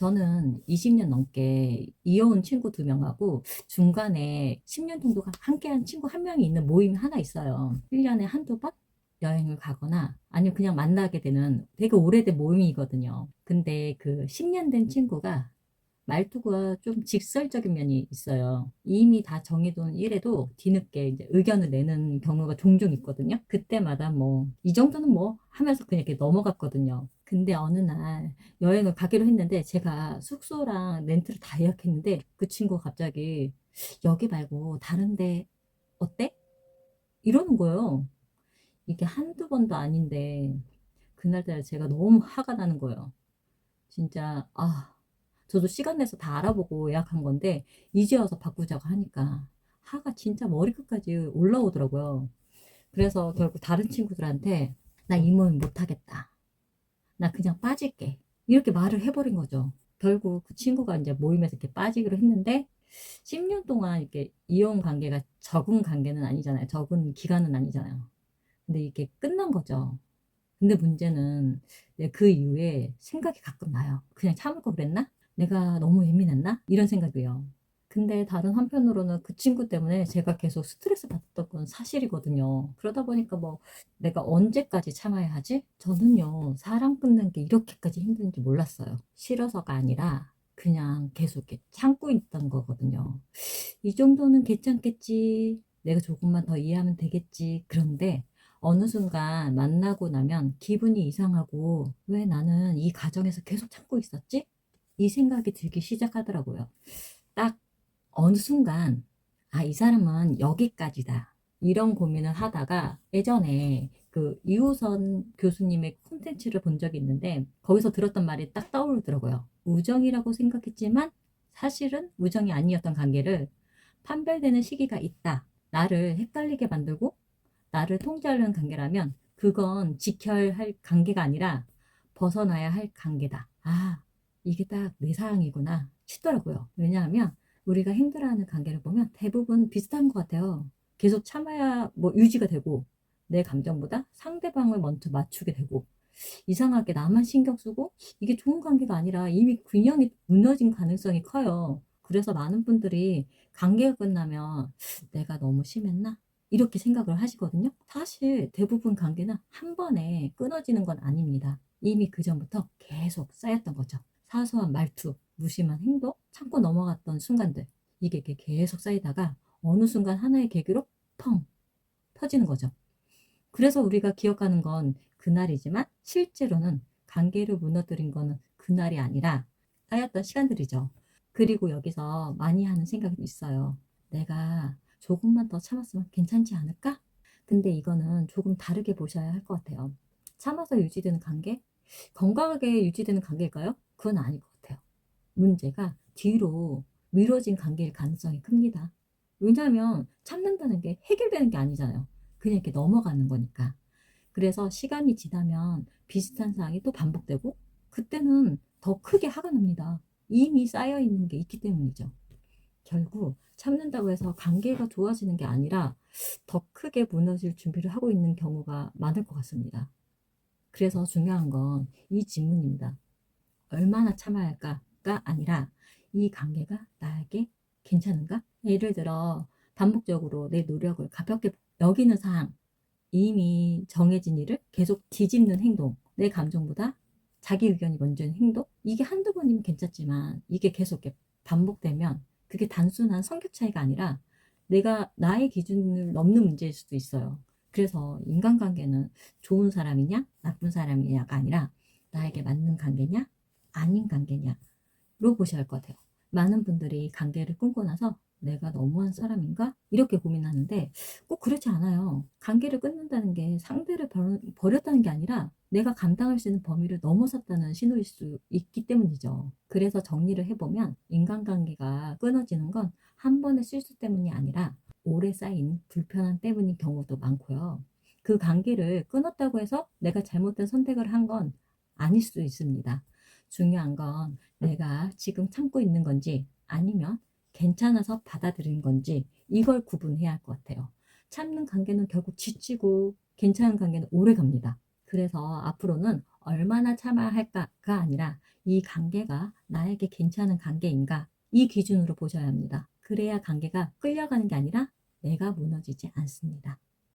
저는 20년 넘게 이어온 친구 2명하고 중간에 10년 정도 함께한 친구 1명이 있는 모임이 하나 있어요. 1년에 한두 번 여행을 가거나 아니면 그냥 만나게 되는 되게 오래된 모임이거든요. 근데 그 10년 된 친구가 말투가 좀 직설적인 면이 있어요. 이미 다 정해둔 일에도 뒤늦게 이제 의견을 내는 경우가 종종 있거든요. 그때마다 뭐, 이 정도는 뭐 하면서 그냥 이렇게 넘어갔거든요. 근데 어느 날 여행을 가기로 했는데 제가 숙소랑 렌트를 다 예약했는데 그 친구가 갑자기 여기 말고 다른데 어때? 이러는 거예요. 이게 한두 번도 아닌데 그날따라 제가 너무 화가 나는 거예요. 진짜 저도 시간 내서 다 알아보고 예약한 건데 이제 와서 바꾸자고 하니까 화가 진짜 머리끝까지 올라오더라고요. 그래서 결국 다른 친구들한테 나 이 모임 못하겠다. 나 그냥 빠질게. 이렇게 말을 해버린 거죠. 결국 그 친구가 이제 모임에서 이렇게 빠지기로 했는데 10년 동안 이렇게 이혼 관계가 적은 관계는 아니잖아요. 적은 기간은 아니잖아요. 근데 이게 끝난 거죠. 근데 문제는 그 이후에 생각이 가끔 나요. 그냥 참을 걸 그랬나? 내가 너무 예민했나? 이런 생각이에요. 근데 다른 한편으로는 그 친구 때문에 제가 계속 스트레스 받았던 건 사실이거든요. 그러다 보니까 뭐 내가 언제까지 참아야 하지? 저는요, 사람 끊는 게 이렇게까지 힘든지 몰랐어요. 싫어서가 아니라 그냥 계속 이렇게 참고 있던 거거든요. 이 정도는 괜찮겠지. 내가 조금만 더 이해하면 되겠지. 그런데 어느 순간 만나고 나면 기분이 이상하고 왜 나는 이 가정에서 계속 참고 있었지? 이 생각이 들기 시작하더라고요. 딱 어느 순간, 이 사람은 여기까지다. 이런 고민을 하다가 예전에 그 이호선 교수님의 콘텐츠를 본 적이 있는데 거기서 들었던 말이 딱 떠오르더라고요. 우정이라고 생각했지만 사실은 우정이 아니었던 관계를 판별되는 시기가 있다. 나를 헷갈리게 만들고 나를 통제하려는 관계라면 그건 지켜야 할 관계가 아니라 벗어나야 할 관계다. 이게 딱 내 사랑이구나 싶더라고요. 왜냐하면 우리가 힘들어하는 관계를 보면 대부분 비슷한 것 같아요. 계속 참아야 뭐 유지가 되고 내 감정보다 상대방을 먼저 맞추게 되고 이상하게 나만 신경 쓰고 이게 좋은 관계가 아니라 이미 균형이 무너진 가능성이 커요. 그래서 많은 분들이 관계가 끝나면 내가 너무 심했나? 이렇게 생각을 하시거든요. 사실 대부분 관계는 한 번에 끊어지는 건 아닙니다. 이미 그 전부터 계속 쌓였던 거죠. 사소한 말투, 무심한 행동, 참고 넘어갔던 순간들. 이게 이렇게 계속 쌓이다가 어느 순간 하나의 계기로 펑 터지는 거죠. 그래서 우리가 기억하는 건 그날이지만 실제로는 관계를 무너뜨린 거는 그날이 아니라 쌓였던 시간들이죠. 그리고 여기서 많이 하는 생각이 있어요. 내가 조금만 더 참았으면 괜찮지 않을까? 근데 이거는 조금 다르게 보셔야 할 것 같아요. 참아서 유지되는 관계? 건강하게 유지되는 관계일까요? 그건 아닐 것 같아요. 문제가 뒤로 미뤄진 관계일 가능성이 큽니다. 왜냐하면 참는다는 게 해결되는 게 아니잖아요. 그냥 이렇게 넘어가는 거니까. 그래서 시간이 지나면 비슷한 상황이 또 반복되고 그때는 더 크게 화가 납니다. 이미 쌓여 있는 게 있기 때문이죠. 결국 참는다고 해서 관계가 좋아지는 게 아니라 더 크게 무너질 준비를 하고 있는 경우가 많을 것 같습니다. 그래서 중요한 건 이 질문입니다. 얼마나 참아야 할까가 아니라 이 관계가 나에게 괜찮은가? 예를 들어 반복적으로 내 노력을 가볍게 여기는 상황, 이미 정해진 일을 계속 뒤집는 행동, 내 감정보다 자기 의견이 먼저인 행동, 이게 한두 번이면 괜찮지만 이게 계속 이렇게 반복되면 그게 단순한 성격 차이가 아니라 내가 나의 기준을 넘는 문제일 수도 있어요. 그래서 인간관계는 좋은 사람이냐, 나쁜 사람이냐가 아니라 나에게 맞는 관계냐, 아닌 관계냐로 보셔야 할 것 같아요. 많은 분들이 관계를 끊고 나서 내가 너무한 사람인가? 이렇게 고민하는데 꼭 그렇지 않아요. 관계를 끊는다는 게 상대를 버렸다는 게 아니라 내가 감당할 수 있는 범위를 넘어섰다는 신호일 수 있기 때문이죠. 그래서 정리를 해보면 인간관계가 끊어지는 건 한 번의 실수 때문이 아니라 오래 쌓인 불편함 때문인 경우도 많고요. 그 관계를 끊었다고 해서 내가 잘못된 선택을 한 건 아닐 수 있습니다. 중요한 건 내가 지금 참고 있는 건지 아니면 괜찮아서 받아들인 건지 이걸 구분해야 할 것 같아요. 참는 관계는 결국 지치고 괜찮은 관계는 오래 갑니다. 그래서 앞으로는 얼마나 참아야 할까가 아니라 이 관계가 나에게 괜찮은 관계인가 이 기준으로 보셔야 합니다. 그래야 관계가 끌려가는 게 아니라 내가 무너지지 않습니다.